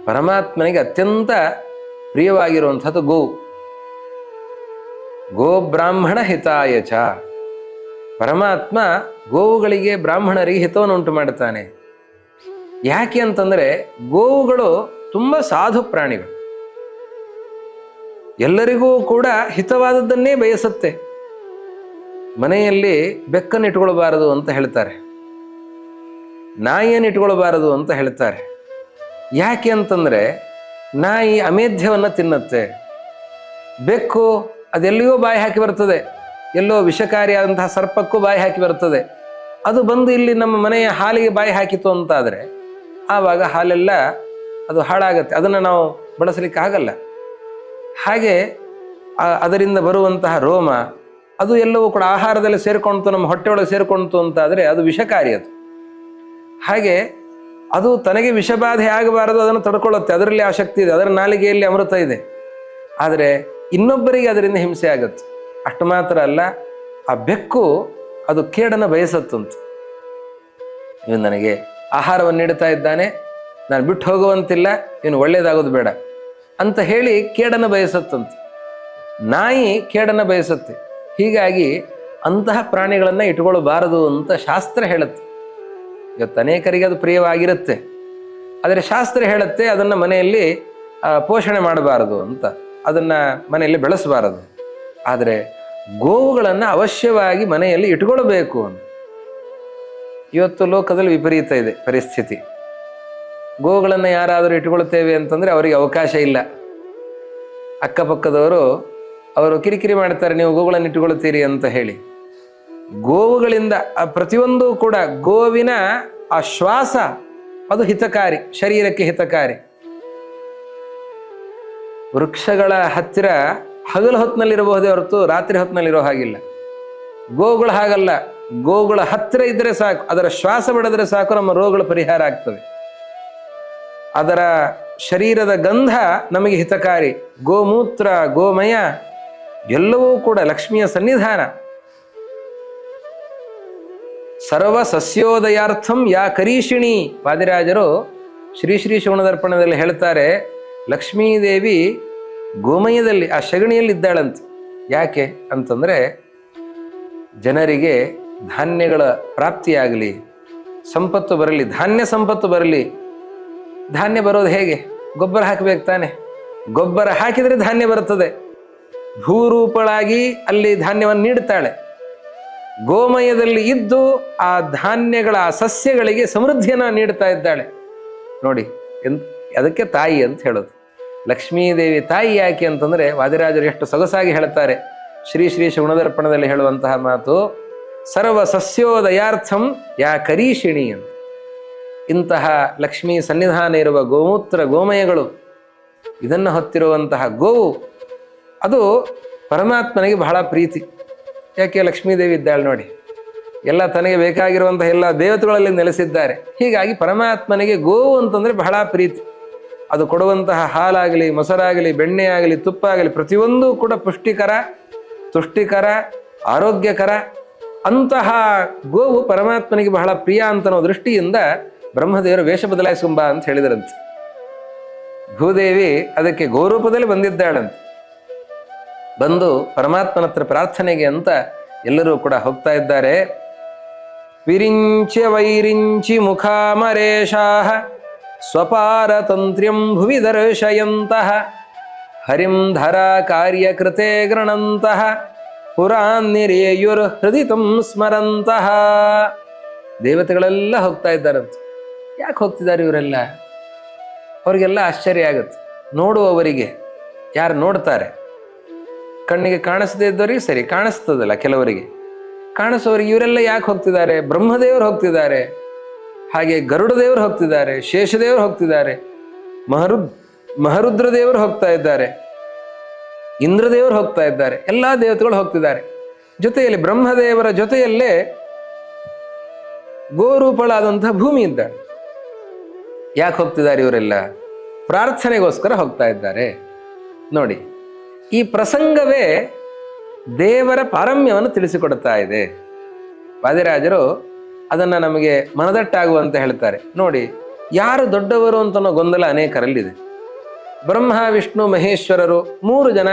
ಪರಮಾತ್ಮನಿಗೆ ಅತ್ಯಂತ ಪ್ರಿಯವಾಗಿರುವಂಥದ್ದು ಗೋವು. ಗೋ ಬ್ರಾಹ್ಮಣ ಹಿತಾಯ ಚ. ಪರಮಾತ್ಮ ಗೋವುಗಳಿಗೆ ಬ್ರಾಹ್ಮಣರಿಗೆ ಹಿತವನ್ನು ಉಂಟು ಮಾಡುತ್ತಾನೆ. ಯಾಕೆ ಅಂತಂದರೆ ಗೋವುಗಳು ತುಂಬ ಸಾಧು ಪ್ರಾಣಿಗಳು, ಎಲ್ಲರಿಗೂ ಕೂಡ ಹಿತವಾದದ್ದನ್ನೇ ಬಯಸುತ್ತೆ. ಮನೆಯಲ್ಲಿ ಬೆಕ್ಕನ್ನು ಇಟ್ಕೊಳ್ಬಾರದು ಅಂತ ಹೇಳ್ತಾರೆ, ನಾಯಿಯನ್ನು ಇಟ್ಕೊಳ್ಬಾರದು ಅಂತ ಹೇಳ್ತಾರೆ. ಯಾಕೆ ಅಂತಂದರೆ ನಾಯಿ ಅಮೇಧ್ಯವನ್ನು ತಿನ್ನುತ್ತೆ, ಬೆಕ್ಕು ಅದೆಲ್ಲಿಯೋ ಬಾಯಿ ಹಾಕಿ ಬರ್ತದೆ, ಎಲ್ಲೋ ವಿಷಕಾರಿಯಾದಂತಹ ಸರ್ಪಕ್ಕೂ ಬಾಯಿ ಹಾಕಿ ಬರ್ತದೆ. ಅದು ಬಂದು ಇಲ್ಲಿ ನಮ್ಮ ಮನೆಯ ಹಾಲಿಗೆ ಬಾಯಿ ಹಾಕಿತು ಅಂತಾದರೆ ಆವಾಗ ಹಾಲೆಲ್ಲ ಅದು ಹಾಳಾಗತ್ತೆ, ಅದನ್ನು ನಾವು ಬಳಸಲಿಕ್ಕೆ ಆಗಲ್ಲ. ಹಾಗೆ ಅದರಿಂದ ಬರುವಂತಹ ರೋಮ ಅದು ಎಲ್ಲವೂ ಕೂಡ ಆಹಾರದಲ್ಲಿ ಸೇರಿಕೊಳ್ತು, ನಮ್ಮ ಹೊಟ್ಟೆಯೊಳಗೆ ಸೇರಿಕೊಳ್ತು ಅಂತಾದರೆ ಅದು ವಿಷಕಾರಿ. ಅದು ಹಾಗೆ ಅದು ತನಗೆ ವಿಷಬಾಧೆ ಆಗಬಾರದು, ಅದನ್ನು ತಡ್ಕೊಳ್ಳುತ್ತೆ, ಅದರಲ್ಲಿ ಆಸಕ್ತಿ ಇದೆ, ಅದರ ನಾಲಿಗೆಯಲ್ಲಿ ಅಮೃತ ಇದೆ. ಆದರೆ ಇನ್ನೊಬ್ಬರಿಗೆ ಅದರಿಂದ ಹಿಂಸೆ ಆಗುತ್ತೆ. ಅಷ್ಟು ಮಾತ್ರ ಅಲ್ಲ, ಆ ಬೆಕ್ಕು ಅದು ಕೇಡನ್ನು ಬಯಸತ್ತಂತ. ಇವನು ನನಗೆ ಆಹಾರವನ್ನು ನೀಡ್ತಾ ಇದ್ದಾನೆ, ನಾನು ಬಿಟ್ಟು ಹೋಗುವಂತಿಲ್ಲ, ಇವನು ಒಳ್ಳೆಯದಾಗೋದು ಬೇಡ ಅಂತ ಹೇಳಿ ಕೇಡನ್ನು ಬಯಸತ್ತಂತ. ನಾಯಿ ಕೇಡನ್ನು ಬಯಸುತ್ತೆ. ಹೀಗಾಗಿ ಅಂತಹ ಪ್ರಾಣಿಗಳನ್ನು ಇಟ್ಕೊಳ್ಬಾರದು ಅಂತ ಶಾಸ್ತ್ರ ಹೇಳುತ್ತೆ. ಇವತ್ತು ಅನೇಕರಿಗೆ ಅದು ಪ್ರಿಯವಾಗಿರುತ್ತೆ, ಆದರೆ ಶಾಸ್ತ್ರ ಹೇಳುತ್ತೆ ಅದನ್ನು ಮನೆಯಲ್ಲಿ ಪೋಷಣೆ ಮಾಡಬಾರದು ಅಂತ, ಅದನ್ನು ಮನೆಯಲ್ಲಿ ಬೆಳೆಸಬಾರದು. ಆದರೆ ಗೋವುಗಳನ್ನು ಅವಶ್ಯವಾಗಿ ಮನೆಯಲ್ಲಿ ಇಟ್ಕೊಳ್ಬೇಕು ಅಂತ. ಇವತ್ತು ಲೋಕದಲ್ಲಿ ವಿಪರೀತ ಇದೆ ಪರಿಸ್ಥಿತಿ. ಗೋವುಗಳನ್ನು ಯಾರಾದರೂ ಇಟ್ಕೊಳ್ತೇವೆ ಅಂತಂದರೆ ಅವರಿಗೆ ಅವಕಾಶ ಇಲ್ಲ. ಅಕ್ಕಪಕ್ಕದವರು ಅವರು ಕಿರಿಕಿರಿ ಮಾಡ್ತಾರೆ, ನೀವು ಗೋವುಗಳನ್ನು ಇಟ್ಟುಕೊಳ್ತೀರಿ ಅಂತ ಹೇಳಿ. ಗೋವುಗಳಿಂದ ಪ್ರತಿಯೊಂದು ಕೂಡ ಗೋವಿನ ಆ ಶ್ವಾಸ ಅದು ಹಿತಕಾರಿ, ಶರೀರಕ್ಕೆ ಹಿತಕಾರಿ. ವೃಕ್ಷಗಳ ಹತ್ತಿರ ಹಗಲು ಹೊತ್ತಿನಲ್ಲಿರಬಹುದೇ ಹೊರತು ರಾತ್ರಿ ಹೊತ್ತಿನಲ್ಲಿರೋ ಹಾಗಿಲ್ಲ. ಗೋವುಗಳು ಹಾಗಲ್ಲ, ಗೋವುಗಳ ಹತ್ತಿರ ಇದ್ದರೆ ಸಾಕು, ಅದರ ಶ್ವಾಸ ಬಿಡಿದ್ರೆ ಸಾಕು, ನಮ್ಮ ರೋಗಗಳ ಪರಿಹಾರ ಆಗ್ತದೆ. ಅದರ ಶರೀರದ ಗಂಧ ನಮಗೆ ಹಿತಕಾರಿ. ಗೋಮೂತ್ರ, ಗೋಮಯ ಎಲ್ಲವೂ ಕೂಡ ಲಕ್ಷ್ಮಿಯ ಸನ್ನಿಧಾನ. ಸರ್ವ ಸಸ್ಯೋದಯಾರ್ಥಂ ಯಾ ಕರೀಷಿಣಿ. ವಾದಿರಾಜರು ಶ್ರೀ ಶ್ರೀ ಶ್ರವಣದರ್ಪಣದಲ್ಲಿ ಹೇಳ್ತಾರೆ, ಲಕ್ಷ್ಮೀದೇವಿ ಗೋಮಯದಲ್ಲಿ ಆ ಸಗಣಿಯಲ್ಲಿ ಇದ್ದಾಳಂತೆ. ಯಾಕೆ ಅಂತಂದರೆ ಜನರಿಗೆ ಧಾನ್ಯಗಳ ಪ್ರಾಪ್ತಿಯಾಗಲಿ, ಸಂಪತ್ತು ಬರಲಿ, ಧಾನ್ಯ ಸಂಪತ್ತು ಬರಲಿ. ಧಾನ್ಯ ಬರೋದು ಹೇಗೆ? ಗೊಬ್ಬರ ಹಾಕಬೇಕು ತಾನೆ. ಗೊಬ್ಬರ ಹಾಕಿದರೆ ಧಾನ್ಯ ಬರುತ್ತದೆ. ಭೂರೂಪಳಾಗಿ ಅಲ್ಲಿ ಧಾನ್ಯವನ್ನು ನೀಡುತ್ತಾಳೆ. ಗೋಮಯದಲ್ಲಿ ಇದ್ದು ಆ ಧಾನ್ಯಗಳ ಆ ಸಸ್ಯಗಳಿಗೆ ಸಮೃದ್ಧಿಯನ್ನು ನೀಡ್ತಾ ಇದ್ದಾಳೆ. ನೋಡಿ, ಅದಕ್ಕೆ ತಾಯಿ ಅಂತ ಹೇಳೋದು. ಲಕ್ಷ್ಮೀದೇವಿ ತಾಯಿ ಯಾಕೆ ಅಂತಂದರೆ ವಾದಿರಾಜರು ಎಷ್ಟು ಸೊಗಸಾಗಿ ಹೇಳ್ತಾರೆ. ಶ್ರೀ ಶ್ರೀ ಶ್ರವಣದರ್ಪಣದಲ್ಲಿ ಹೇಳುವಂತಹ ಮಾತು, ಸರ್ವ ಸಸ್ಯೋದಯಾರ್ಥಂ ಯಾ ಕರೀಷಿಣಿ ಅಂತ. ಇಂತಹ ಲಕ್ಷ್ಮೀ ಸನ್ನಿಧಾನ ಇರುವ ಗೋಮೂತ್ರ, ಗೋಮಯಗಳು, ಇದನ್ನು ಹೊತ್ತಿರುವಂತಹ ಗೋವು ಅದು ಪರಮಾತ್ಮನಿಗೆ ಬಹಳ ಪ್ರೀತಿ. ಯಾಕೆ? ಲಕ್ಷ್ಮೀದೇವಿ ಇದ್ದಾಳೆ ನೋಡಿ, ಎಲ್ಲ ತನಗೆ ಬೇಕಾಗಿರುವಂತಹ ಎಲ್ಲ ದೇವತೆಗಳಲ್ಲಿ ನೆಲೆಸಿದ್ದಾರೆ. ಹೀಗಾಗಿ ಪರಮಾತ್ಮನಿಗೆ ಗೋವು ಅಂತಂದರೆ ಬಹಳ ಪ್ರೀತಿ. ಅದು ಕೊಡುವಂತಹ ಹಾಲಾಗಲಿ, ಮೊಸರಾಗಲಿ, ಬೆಣ್ಣೆ ಆಗಲಿ, ತುಪ್ಪ ಆಗಲಿ, ಪ್ರತಿಯೊಂದು ಕೂಡ ಪುಷ್ಟಿಕರ, ತುಷ್ಟಿಕರ, ಆರೋಗ್ಯಕರ. ಅಂತಹ ಗೋವು ಪರಮಾತ್ಮನಿಗೆ ಬಹಳ ಪ್ರಿಯ ಅಂತನೋ ದೃಷ್ಟಿಯಿಂದ ಬ್ರಹ್ಮದೇವರು ವೇಷ ಬದಲಾಯಿಸುಂಬ ಅಂತ ಹೇಳಿದರಂತೆ. ಭೂದೇವಿ ಅದಕ್ಕೆ ಗೋರೂಪದಲ್ಲಿ ಬಂದಿದ್ದಾಳಂತೆ. ಬಂದು ಪರಮಾತ್ಮನ ಹತ್ರ ಪ್ರಾರ್ಥನೆಗೆ ಅಂತ ಎಲ್ಲರೂ ಕೂಡ ಹೋಗ್ತಾ ಇದ್ದಾರೆ. ವಿರಿಂಚ್ಯ ವೈರಿಂಚಿ ಮುಖಾಮರೇಶಾಃ ಸ್ವಪಾರತಂತ್ರ್ಯಂ ಭುವಿ ದರ್ಶಯಂತಃ ಹರಿಂ ಧರಾ ಕಾರ್ಯಕೃತೆ ಗೃಣಂತಃ ಪುರಾನ್ನಿರೇಯುರ್ ಹೃದಿತಂ ಸ್ಮರಂತಃ. ದೇವತೆಗಳೆಲ್ಲ ಹೋಗ್ತಾ ಇದ್ದಾರಂತೆ. ಯಾಕೆ ಹೋಗ್ತಿದ್ದಾರೆ ಇವರೆಲ್ಲ? ಅವರಿಗೆಲ್ಲ ಆಶ್ಚರ್ಯ ಆಗುತ್ತೆ. ನೋಡುವವರಿಗೆ, ಯಾರು ನೋಡ್ತಾರೆ, ಕಣ್ಣಿಗೆ ಕಾಣಿಸದೇ ಇದ್ದವರಿಗೆ ಸರಿ ಕಾಣಿಸ್ತದಲ್ಲ, ಕೆಲವರಿಗೆ ಕಾಣಿಸೋರಿಗೆ ಇವರೆಲ್ಲ ಯಾಕೆ ಹೋಗ್ತಿದ್ದಾರೆ? ಬ್ರಹ್ಮದೇವರು ಹೋಗ್ತಿದ್ದಾರೆ, ಹಾಗೆ ಗರುಡ ದೇವರು ಹೋಗ್ತಿದ್ದಾರೆ, ಶೇಷದೇವರು ಹೋಗ್ತಿದ್ದಾರೆ, ಮಹರುದ್ರದೇವರು ಹೋಗ್ತಾ ಇದ್ದಾರೆ, ಇಂದ್ರದೇವರು ಹೋಗ್ತಾ ಇದ್ದಾರೆ, ಎಲ್ಲ ದೇವತೆಗಳು ಹೋಗ್ತಿದ್ದಾರೆ. ಜೊತೆಯಲ್ಲಿ ಬ್ರಹ್ಮದೇವರ ಜೊತೆಯಲ್ಲೇ ಗೋರೂಪಳಾದಂತಹ ಭೂಮಿ ಇದ್ದಾಳೆ. ಯಾಕೆ ಹೋಗ್ತಿದ್ದಾರೆ ಇವರೆಲ್ಲ? ಪ್ರಾರ್ಥನೆಗೋಸ್ಕರ ಹೋಗ್ತಾ ಇದ್ದಾರೆ. ನೋಡಿ, ಈ ಪ್ರಸಂಗವೇ ದೇವರ ಪಾರಮ್ಯವನ್ನು ತಿಳಿಸಿಕೊಡ್ತಾ ಇದೆ. ವಾದಿರಾಜರು ಅದನ್ನು ನಮಗೆ ಮನದಟ್ಟಾಗುವಂತೆ ಹೇಳ್ತಾರೆ. ನೋಡಿ, ಯಾರು ದೊಡ್ಡವರು ಅಂತನೋ ಗೊಂದಲ ಅನೇಕರಲ್ಲಿದೆ. ಬ್ರಹ್ಮ ವಿಷ್ಣು ಮಹೇಶ್ವರರು 3 ಜನ,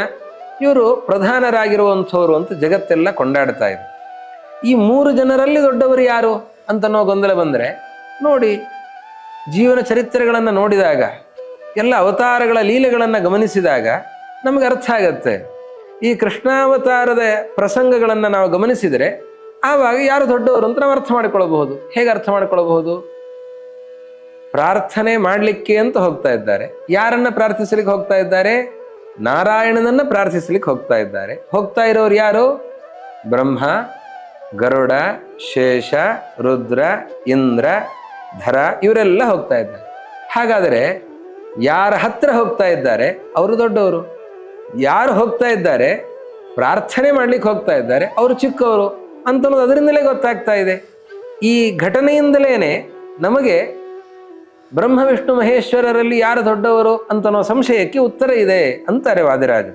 ಇವರು ಪ್ರಧಾನರಾಗಿರುವಂಥವ್ರು ಅಂತ ಜಗತ್ತೆಲ್ಲ ಕೊಂಡಾಡ್ತಾ ಇದೆ. ಈ 3 ಜನರಲ್ಲಿ ದೊಡ್ಡವರು ಯಾರು ಅಂತನೋ ಗೊಂದಲ ಬಂದರೆ ನೋಡಿ, ಜೀವನ ಚರಿತ್ರೆಗಳನ್ನು ನೋಡಿದಾಗ, ಎಲ್ಲ ಅವತಾರಗಳ ಲೀಲೆಗಳನ್ನು ಗಮನಿಸಿದಾಗ ನಮಗೆ ಅರ್ಥ ಆಗತ್ತೆ. ಈ ಕೃಷ್ಣಾವತಾರದ ಪ್ರಸಂಗಗಳನ್ನು ನಾವು ಗಮನಿಸಿದರೆ ಆವಾಗ ಯಾರು ದೊಡ್ಡವರು ಅಂತ ನಾವು ಅರ್ಥ ಮಾಡಿಕೊಳ್ಳಬಹುದು. ಹೇಗೆ ಅರ್ಥ ಮಾಡಿಕೊಳ್ಳಬಹುದು? ಪ್ರಾರ್ಥನೆ ಮಾಡಲಿಕ್ಕೆ ಅಂತ ಹೋಗ್ತಾ ಇದ್ದಾರೆ. ಯಾರನ್ನ ಪ್ರಾರ್ಥಿಸಲಿಕ್ಕೆ ಹೋಗ್ತಾ ಇದ್ದಾರೆ? ನಾರಾಯಣನನ್ನ ಪ್ರಾರ್ಥಿಸಲಿಕ್ಕೆ ಹೋಗ್ತಾ ಇದ್ದಾರೆ. ಹೋಗ್ತಾ ಇರೋರು ಯಾರು? ಬ್ರಹ್ಮ, ಗರುಡ, ಶೇಷ, ರುದ್ರ, ಇಂದ್ರ, ಧರ, ಇವರೆಲ್ಲ ಹೋಗ್ತಾ ಇದ್ದಾರೆ. ಹಾಗಾದರೆ ಯಾರ ಹತ್ರ ಹೋಗ್ತಾ ಇದ್ದಾರೆ ಅವರು ದೊಡ್ಡವರು, ಯಾರು ಹೋಗ್ತಾ ಇದ್ದಾರೆ ಪ್ರಾರ್ಥನೆ ಮಾಡ್ಲಿಕ್ಕೆ ಹೋಗ್ತಾ ಇದ್ದಾರೆ ಅವರು ಚಿಕ್ಕವರು ಅಂತನ್ನೋದು ಅದರಿಂದಲೇ ಗೊತ್ತಾಗ್ತಾ ಇದೆ. ಈ ಘಟನೆಯಿಂದಲೇ ನಮಗೆ ಬ್ರಹ್ಮ ವಿಷ್ಣು ಮಹೇಶ್ವರರಲ್ಲಿ ಯಾರು ದೊಡ್ಡವರು ಅಂತನೋ ಸಂಶಯಕ್ಕೆ ಉತ್ತರ ಇದೆ ಅಂತಾರೆ ವಾದಿರಾಜರು.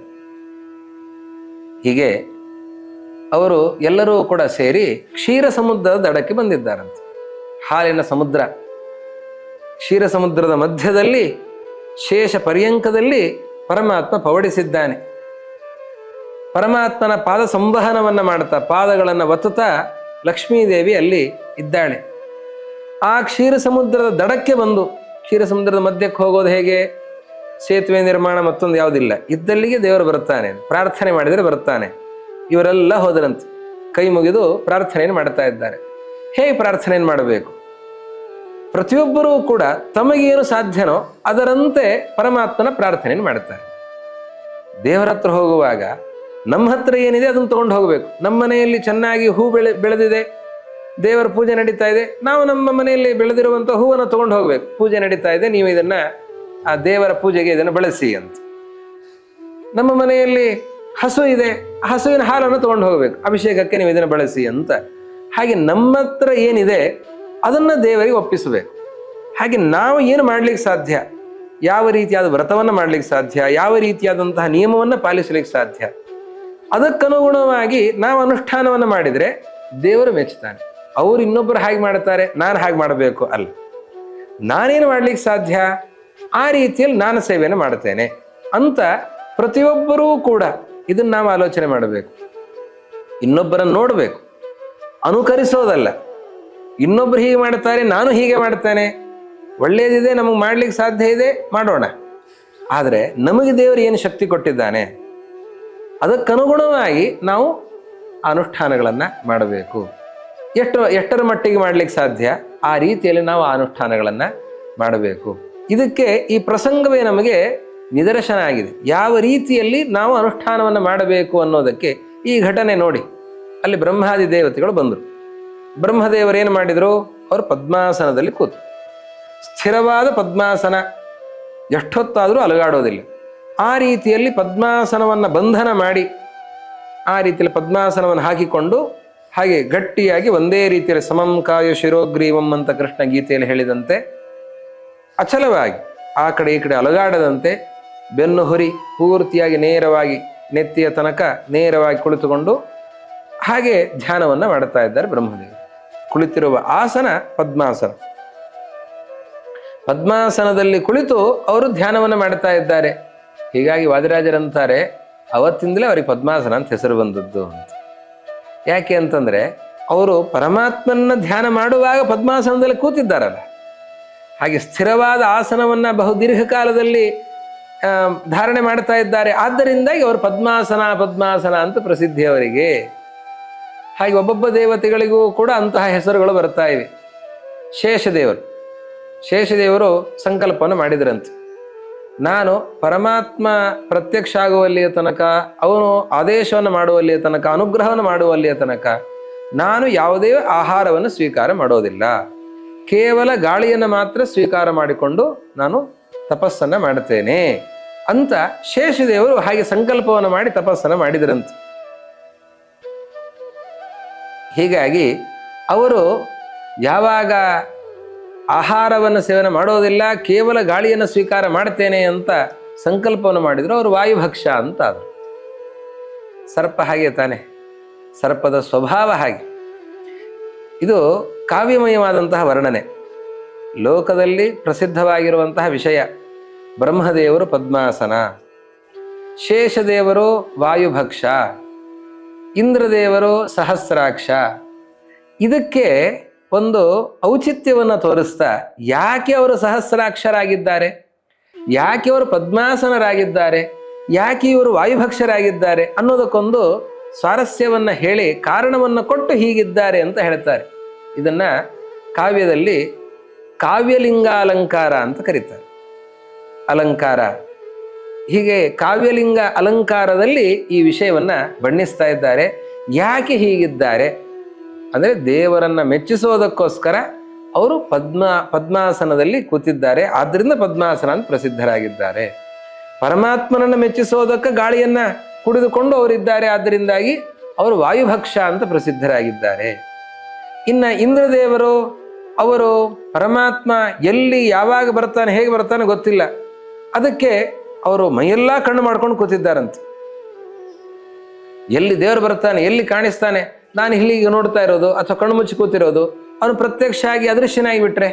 ಹೀಗೆ ಅವರು ಎಲ್ಲರೂ ಕೂಡ ಸೇರಿ ಕ್ಷೀರ ಸಮುದ್ರದ ದಡಕ್ಕೆ ಬಂದಿದ್ದಾರಂತೆ. ಹಾಲಿನ ಸಮುದ್ರ, ಕ್ಷೀರ ಸಮುದ್ರದ ಮಧ್ಯದಲ್ಲಿ ಶೇಷ ಪರ್ಯಂಕದಲ್ಲಿ ಪರಮಾತ್ಮ ಪವಡಿಸಿದ್ದಾನೆ. ಪರಮಾತ್ಮನ ಪಾದ ಸಂವಹನವನ್ನು ಮಾಡ್ತಾ, ಪಾದಗಳನ್ನು ಒತ್ತುತ್ತಾ ಲಕ್ಷ್ಮೀದೇವಿ ಅಲ್ಲಿ ಇದ್ದಾಳೆ. ಆ ಕ್ಷೀರ ಸಮುದ್ರದ ದಡಕ್ಕೆ ಬಂದು, ಕ್ಷೀರ ಸಮುದ್ರದ ಮಧ್ಯಕ್ಕೆ ಹೋಗೋದು ಹೇಗೆ? ಸೇತುವೆ ನಿರ್ಮಾಣ ಮತ್ತೊಂದು ಯಾವುದಿಲ್ಲ, ಇದ್ದಲ್ಲಿಗೆ ದೇವರು ಬರ್ತಾನೆ, ಪ್ರಾರ್ಥನೆ ಮಾಡಿದರೆ ಬರ್ತಾನೆ. ಇವರೆಲ್ಲ ಹೋದರಂತೆ, ಕೈ ಮುಗಿದು ಪ್ರಾರ್ಥನೆಯನ್ನು ಮಾಡ್ತಾ ಇದ್ದಾರೆ. ಹೇಗೆ ಪ್ರಾರ್ಥನೆಯನ್ನು ಮಾಡಬೇಕು? ಪ್ರತಿಯೊಬ್ಬರೂ ಕೂಡ ತಮಗೇನು ಸಾಧ್ಯನೋ ಅದರಂತೆ ಪರಮಾತ್ಮನ ಪ್ರಾರ್ಥನೆಯನ್ನು ಮಾಡ್ತಾರೆ. ದೇವರ ಹತ್ರ ಹೋಗುವಾಗ ನಮ್ಮ ಹತ್ರ ಏನಿದೆ ಅದನ್ನು ತಗೊಂಡು ಹೋಗಬೇಕು. ನಮ್ಮ ಮನೆಯಲ್ಲಿ ಚೆನ್ನಾಗಿ ಹೂ ಬೆಳೆದಿದೆ, ದೇವರ ಪೂಜೆ ನಡೀತಾ ಇದೆ, ನಾವು ನಮ್ಮ ಮನೆಯಲ್ಲಿ ಬೆಳೆದಿರುವಂಥ ಹೂವನ್ನು ತಗೊಂಡು ಹೋಗ್ಬೇಕು. ಪೂಜೆ ನಡೀತಾ ಇದೆ, ನೀವು ಇದನ್ನ ಆ ದೇವರ ಪೂಜೆಗೆ ಇದನ್ನು ಬಳಸಿ ಅಂತ. ನಮ್ಮ ಮನೆಯಲ್ಲಿ ಹಸು ಇದೆ, ಹಸುವಿನ ಹಾಲನ್ನು ತಗೊಂಡು ಹೋಗ್ಬೇಕು, ಅಭಿಷೇಕಕ್ಕೆ ನೀವು ಇದನ್ನು ಬಳಸಿ ಅಂತ. ಹಾಗೆ ನಮ್ಮ ಹತ್ರ ಏನಿದೆ ಅದನ್ನ ದೇವರಿಗೆ ಒಪ್ಪಿಸಬೇಕು. ಹಾಗೆ ನಾವು ಏನು ಮಾಡ್ಲಿಕ್ಕೆ ಸಾಧ್ಯ, ಯಾವ ರೀತಿಯಾದ ವ್ರತವನ್ನು ಮಾಡ್ಲಿಕ್ಕೆ ಸಾಧ್ಯ, ಯಾವ ರೀತಿಯಾದಂತಹ ನಿಯಮವನ್ನು ಪಾಲಿಸಲಿಕ್ಕೆ ಸಾಧ್ಯ, ಅದಕ್ಕನುಗುಣವಾಗಿ ನಾವು ಅನುಷ್ಠಾನವನ್ನು ಮಾಡಿದರೆ ದೇವರು ಮೆಚ್ಚುತ್ತಾನೆ. ಅವರು ಇನ್ನೊಬ್ಬರು ಹಾಗೆ ಮಾಡ್ತಾರೆ, ನಾನು ಹಾಗೆ ಮಾಡಬೇಕು ಅಲ್ಲ, ನಾನೇನು ಮಾಡ್ಲಿಕ್ಕೆ ಸಾಧ್ಯ ಆ ರೀತಿಯಲ್ಲಿ ನಾನು ಸೇವೆಯನ್ನು ಮಾಡ್ತೇನೆ ಅಂತ ಪ್ರತಿಯೊಬ್ಬರೂ ಕೂಡ ಇದನ್ನು ನಾವು ಆಲೋಚನೆ ಮಾಡಬೇಕು. ಇನ್ನೊಬ್ಬರನ್ನು ನೋಡಬೇಕು, ಅನುಕರಿಸೋದಲ್ಲ. ಇನ್ನೊಬ್ರು ಹೀಗೆ ಮಾಡ್ತಾರೆ, ನಾನು ಹೀಗೆ ಮಾಡ್ತೇನೆ, ಒಳ್ಳೆಯದಿದೆ, ನಮಗೆ ಮಾಡ್ಲಿಕ್ಕೆ ಸಾಧ್ಯ ಇದೆ, ಮಾಡೋಣ. ಆದರೆ ನಮಗೆ ದೇವರು ಏನು ಶಕ್ತಿ ಕೊಟ್ಟಿದ್ದಾನೆ ಅದಕ್ಕನುಗುಣವಾಗಿ ನಾವು ಅನುಷ್ಠಾನಗಳನ್ನು ಮಾಡಬೇಕು. ಎಷ್ಟರ ಮಟ್ಟಿಗೆ ಮಾಡ್ಲಿಕ್ಕೆ ಸಾಧ್ಯ ಆ ರೀತಿಯಲ್ಲಿ ನಾವು ಅನುಷ್ಠಾನಗಳನ್ನು ಮಾಡಬೇಕು. ಇದಕ್ಕೆ ಈ ಪ್ರಸಂಗವೇ ನಮಗೆ ನಿದರ್ಶನ ಆಗಿದೆ. ಯಾವ ರೀತಿಯಲ್ಲಿ ನಾವು ಅನುಷ್ಠಾನವನ್ನು ಮಾಡಬೇಕು ಅನ್ನೋದಕ್ಕೆ ಈ ಘಟನೆ ನೋಡಿ. ಅಲ್ಲಿ ಬ್ರಹ್ಮಾದಿ ದೇವತೆಗಳು ಬಂದರು. ಬ್ರಹ್ಮದೇವರು ಏನು ಮಾಡಿದರು? ಅವರು ಪದ್ಮಾಸನದಲ್ಲಿ ಕೂತು, ಸ್ಥಿರವಾದ ಪದ್ಮಾಸನ, ಎಷ್ಟೊತ್ತಾದರೂ ಅಲುಗಾಡೋದಿಲ್ಲ. ಆ ರೀತಿಯಲ್ಲಿ ಪದ್ಮಾಸನವನ್ನು ಬಂಧನ ಮಾಡಿ, ಆ ರೀತಿಯಲ್ಲಿ ಪದ್ಮಾಸನವನ್ನು ಹಾಕಿಕೊಂಡು ಹಾಗೆ ಗಟ್ಟಿಯಾಗಿ ಒಂದೇ ರೀತಿಯಲ್ಲಿ ಸಮಂ ಕಾಯ ಶಿರೋಗ್ರೀವಂ ಅಂತ ಕೃಷ್ಣ ಗೀತೆಯಲ್ಲಿ ಹೇಳಿದಂತೆ ಅಚಲವಾಗಿ ಆ ಕಡೆ ಈ ಕಡೆ ಅಲುಗಾಡದಂತೆ ಬೆನ್ನು ಹುರಿ ಪೂರ್ತಿಯಾಗಿ ನೇರವಾಗಿ ನೆತ್ತಿಯ ತನಕ ನೇರವಾಗಿ ಕುಳಿತುಕೊಂಡು ಹಾಗೆ ಧ್ಯಾನವನ್ನು ಮಾಡುತ್ತಾ ಇದ್ದಾರೆ ಬ್ರಹ್ಮದೇವರು. ಕುಳಿತಿರುವ ಆಸನ ಪದ್ಮಾಸನ. ಪದ್ಮಾಸನದಲ್ಲಿ ಕುಳಿತು ಅವರು ಧ್ಯಾನವನ್ನು ಮಾಡ್ತಾ ಇದ್ದಾರೆ. ಹೀಗಾಗಿ ವಾದಿರಾಜರಂತಾರೆ ಅವತ್ತಿಂದಲೇ ಅವರಿಗೆ ಪದ್ಮಾಸನ ಅಂತ ಹೆಸರು ಬಂದದ್ದು ಅಂತ. ಯಾಕೆ ಅಂತಂದ್ರೆ ಅವರು ಪರಮಾತ್ಮನ ಧ್ಯಾನ ಮಾಡುವಾಗ ಪದ್ಮಾಸನದಲ್ಲಿ ಕೂತಿದ್ದಾರಲ್ಲ, ಹಾಗೆ ಸ್ಥಿರವಾದ ಆಸನವನ್ನ ಬಹು ದೀರ್ಘಕಾಲದಲ್ಲಿ ಧಾರಣೆ ಮಾಡ್ತಾ ಇದ್ದಾರೆ. ಆದ್ದರಿಂದಾಗಿ ಅವರು ಪದ್ಮಾಸನ ಅಂತ ಪ್ರಸಿದ್ಧಿ ಅವರಿಗೆ. ಹಾಗೆ ಒಬ್ಬೊಬ್ಬ ದೇವತೆಗಳಿಗೂ ಕೂಡ ಅಂತಹ ಹೆಸರುಗಳು ಬರ್ತಾ ಇವೆ. ಶೇಷದೇವರು ಸಂಕಲ್ಪವನ್ನು ಮಾಡಿದ್ರಂತೆ, ನಾನು ಪರಮಾತ್ಮ ಪ್ರತ್ಯಕ್ಷ ಆಗುವಲ್ಲಿಯ ತನಕ, ಅವನು ಆದೇಶವನ್ನು ಮಾಡುವಲ್ಲಿಯ ತನಕ, ಅನುಗ್ರಹವನ್ನು ಮಾಡುವಲ್ಲಿಯ ತನಕ ನಾನು ಯಾವುದೇ ಆಹಾರವನ್ನು ಸ್ವೀಕಾರ ಮಾಡೋದಿಲ್ಲ, ಕೇವಲ ಗಾಳಿಯನ್ನು ಮಾತ್ರ ಸ್ವೀಕಾರ ಮಾಡಿಕೊಂಡು ನಾನು ತಪಸ್ಸನ್ನು ಮಾಡುತ್ತೇನೆ ಅಂತ ಶೇಷದೇವರು ಹಾಗೆ ಸಂಕಲ್ಪವನ್ನು ಮಾಡಿ ತಪಸ್ಸನ್ನು ಮಾಡಿದರಂತೆ. ಹೀಗಾಗಿ ಅವರು ಯಾವಾಗ ಆಹಾರವನ್ನು ಸೇವನೆ ಮಾಡೋದಿಲ್ಲ, ಕೇವಲ ಗಾಳಿಯನ್ನು ಸ್ವೀಕಾರ ಮಾಡ್ತೇನೆ ಅಂತ ಸಂಕಲ್ಪವನ್ನು ಮಾಡಿದ್ರು, ಅವರು ವಾಯುಭಕ್ಷ ಅಂತ ಆದರು. ಸರ್ಪ ಹಾಗೆ ತಾನೆ, ಸರ್ಪದ ಸ್ವಭಾವ ಹಾಗೆ. ಇದು ಕಾವ್ಯಮಯವಾದಂತಹ ವರ್ಣನೆ. ಲೋಕದಲ್ಲಿ ಪ್ರಸಿದ್ಧವಾಗಿರುವಂತಹ ವಿಷಯ. ಬ್ರಹ್ಮದೇವರು ಪದ್ಮಾಸನ, ಶೇಷದೇವರು ವಾಯುಭಕ್ಷ, ಇಂದ್ರದೇವರು ಸಹಸ್ರಾಕ್ಷ. ಇದಕ್ಕೆ ಒಂದು ಔಚಿತ್ಯವನ್ನು ತೋರಿಸ್ತಾ ಯಾಕೆ ಅವರು ಸಹಸ್ರಾಕ್ಷರಾಗಿದ್ದಾರೆ, ಯಾಕೆ ಅವರು ಪದ್ಮಾಸನರಾಗಿದ್ದಾರೆ, ಯಾಕೆ ಇವರು ವಾಯುಭಕ್ಷರಾಗಿದ್ದಾರೆ ಅನ್ನೋದಕ್ಕೊಂದು ಸ್ವಾರಸ್ಯವನ್ನು ಹೇಳಿ ಕಾರಣವನ್ನು ಕೊಟ್ಟು ಹೀಗಿದ್ದಾರೆ ಅಂತ ಹೇಳ್ತಾರೆ. ಇದನ್ನ ಕಾವ್ಯದಲ್ಲಿ ಕಾವ್ಯಲಿಂಗ ಅಲಂಕಾರ ಅಂತ ಕರೀತಾರೆ. ಅಲಂಕಾರ, ಹೀಗೆ ಕಾವ್ಯಲಿಂಗ ಅಲಂಕಾರದಲ್ಲಿ ಈ ವಿಷಯವನ್ನ ಬಣ್ಣಿಸ್ತಾ ಇದ್ದಾರೆ. ಯಾಕೆ ಹೀಗಿದ್ದಾರೆ ಅಂದರೆ ದೇವರನ್ನ ಮೆಚ್ಚಿಸೋದಕ್ಕೋಸ್ಕರ ಅವರು ಪದ್ಮಾಸನದಲ್ಲಿ ಕೂತಿದ್ದಾರೆ, ಆದ್ದರಿಂದ ಪದ್ಮಾಸನ ಅಂತ ಪ್ರಸಿದ್ಧರಾಗಿದ್ದಾರೆ. ಪರಮಾತ್ಮನನ್ನು ಮೆಚ್ಚಿಸೋದಕ್ಕೆ ಗಾಳಿಯನ್ನ ಕುಡಿದುಕೊಂಡು ಅವರಿದ್ದಾರೆ, ಆದ್ದರಿಂದಾಗಿ ಅವರು ವಾಯುಭಕ್ಷ ಅಂತ ಪ್ರಸಿದ್ಧರಾಗಿದ್ದಾರೆ. ಇನ್ನು ಇಂದ್ರದೇವರು, ಅವರು ಪರಮಾತ್ಮ ಎಲ್ಲಿ ಯಾವಾಗ ಬರ್ತಾನೆ ಹೇಗೆ ಬರ್ತಾನೆ ಗೊತ್ತಿಲ್ಲ, ಅದಕ್ಕೆ ಅವರು ಮೈಯೆಲ್ಲ ಕಣ್ಣು ಮಾಡ್ಕೊಂಡು ಕೂತಿದ್ದಾರಂತೆ. ಎಲ್ಲಿ ದೇವರು ಬರ್ತಾನೆ, ಎಲ್ಲಿ ಕಾಣಿಸ್ತಾನೆ, ನಾನು ಇಲ್ಲಿಗೆ ನೋಡ್ತಾ ಇರೋದು ಅಥವಾ ಕಣ್ಣು ಮುಚ್ಚಿ ಕೂತಿರೋದು, ಅವನು ಪ್ರತ್ಯಕ್ಷ ಆಗಿ ಅದೃಶ್ಯನಾಗಿ ಬಿಟ್ರೆ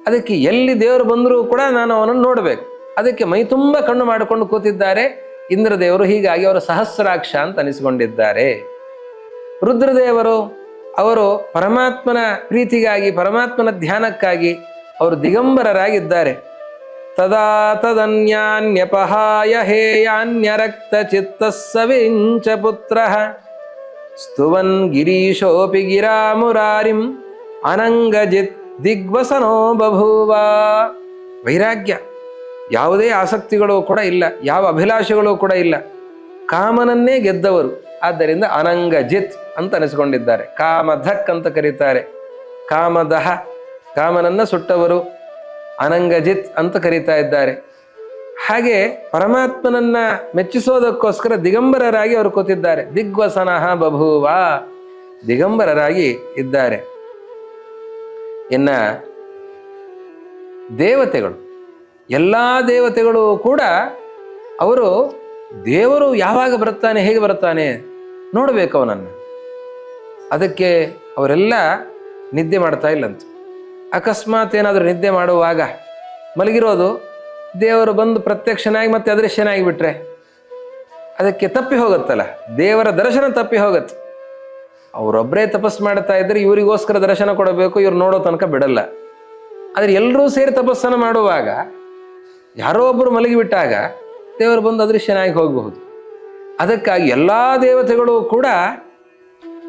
ಅದಕ್ಕೆ ಎಲ್ಲಿ ದೇವರು ಬಂದರೂ ಕೂಡ ನಾನು ಅವನನ್ನು ನೋಡಬೇಕು. ಅದಕ್ಕೆ ಮೈ ತುಂಬ ಕಣ್ಣು ಮಾಡಿಕೊಂಡು ಕೂತಿದ್ದಾರೆ ಇಂದ್ರದೇವರು. ಹೀಗಾಗಿ ಅವರು ಸಹಸ್ರಾಕ್ಷ ಅಂತ ಅನಿಸಿಕೊಂಡಿದ್ದಾರೆ. ರುದ್ರದೇವರು, ಅವರು ಪರಮಾತ್ಮನ ಪ್ರೀತಿಗಾಗಿ, ಪರಮಾತ್ಮನ ಧ್ಯಾನಕ್ಕಾಗಿ ಅವರು ದಿಗಂಬರರಾಗಿದ್ದಾರೆ. ತದಾ ತದನ್ಯಾನ್ಯಪಹಾಯ ಹೇಯಾನ್ಯರಕ್ತ ಚಿತ್ತ ಸವಿಂಚ ಪುತ್ರ ಸ್ತುವನ್ ಗಿರೀಶೋಪಿ ಗಿರಾಮುರಾರಿಂ ಅನಂಗಜಿತ್ ದಿಗ್ವಸನೋ ಬಭೂವ. ವೈರಾಗ್ಯ, ಯಾವುದೇ ಆಸಕ್ತಿಗಳು ಕೂಡ ಇಲ್ಲ, ಯಾವ ಅಭಿಲಾಷೆಗಳು ಕೂಡ ಇಲ್ಲ, ಕಾಮನನ್ನೇ ಗೆದ್ದವರು. ಆದ್ದರಿಂದ ಅನಂಗಜಿತ್ ಅಂತ ಅನಿಸಿಕೊಂಡಿದ್ದಾರೆ. ಕಾಮಧಕ್ ಅಂತ ಕರೀತಾರೆ. ಕಾಮದಹ, ಕಾಮನನ್ನ ಸುಟ್ಟವರು. ಅನಂಗಜಿತ್ ಅಂತ ಕರೀತಾ ಇದ್ದಾರೆ. ಹಾಗೆ ಪರಮಾತ್ಮನನ್ನ ಮೆಚ್ಚಿಸೋದಕ್ಕೋಸ್ಕರ ದಿಗಂಬರರಾಗಿ ಅವರು ಕೂತಿದ್ದಾರೆ. ದಿಗ್ವಸನಃ ಬಭೂವ, ದಿಗಂಬರರಾಗಿ ಇದ್ದಾರೆ. ಇನ್ನ ದೇವತೆಗಳು, ಎಲ್ಲ ದೇವತೆಗಳು ಕೂಡ ಅವರು ದೇವರು ಯಾವಾಗ ಬರ್ತಾನೆ ಹೇಗೆ ಬರ್ತಾನೆ ನೋಡಬೇಕು ಅವನನ್ನು. ಅದಕ್ಕೆ ಅವರೆಲ್ಲ ನಿದ್ದೆ ಮಾಡ್ತಾ ಇಲ್ಲಂತ. ಅಕಸ್ಮಾತ್ ಏನಾದರೂ ನಿದ್ದೆ ಮಾಡುವಾಗ ಮಲಗಿರೋದು ದೇವರು ಬಂದು ಪ್ರತ್ಯಕ್ಷನಾಗಿ ಮತ್ತೆ ಅದೃಶ್ಯನಾಗಿ ಬಿಟ್ರೆ ಅದಕ್ಕೆ ತಪ್ಪಿ ಹೋಗುತ್ತಲ್ಲ, ದೇವರ ದರ್ಶನ ತಪ್ಪಿ ಹೋಗುತ್ತೆ. ಅವರೊಬ್ಬರೇ ತಪಸ್ಸು ಮಾಡ್ತಾ ಇದ್ರೆ ಇವರಿಗೋಸ್ಕರ ದರ್ಶನ ಕೊಡಬೇಕು, ಇವ್ರು ನೋಡೋ ತನಕ ಬಿಡಲ್ಲ. ಆದರೆ ಎಲ್ಲರೂ ಸೇರಿ ತಪಸ್ಸನ್ನು ಮಾಡುವಾಗ ಯಾರೋ ಒಬ್ಬರು ಮಲಗಿಬಿಟ್ಟಾಗ ದೇವರು ಬಂದು ಅದೃಶ್ಯನಾಗಿ ಹೋಗಬಹುದು. ಅದಕ್ಕಾಗಿ ಎಲ್ಲ ದೇವತೆಗಳು ಕೂಡ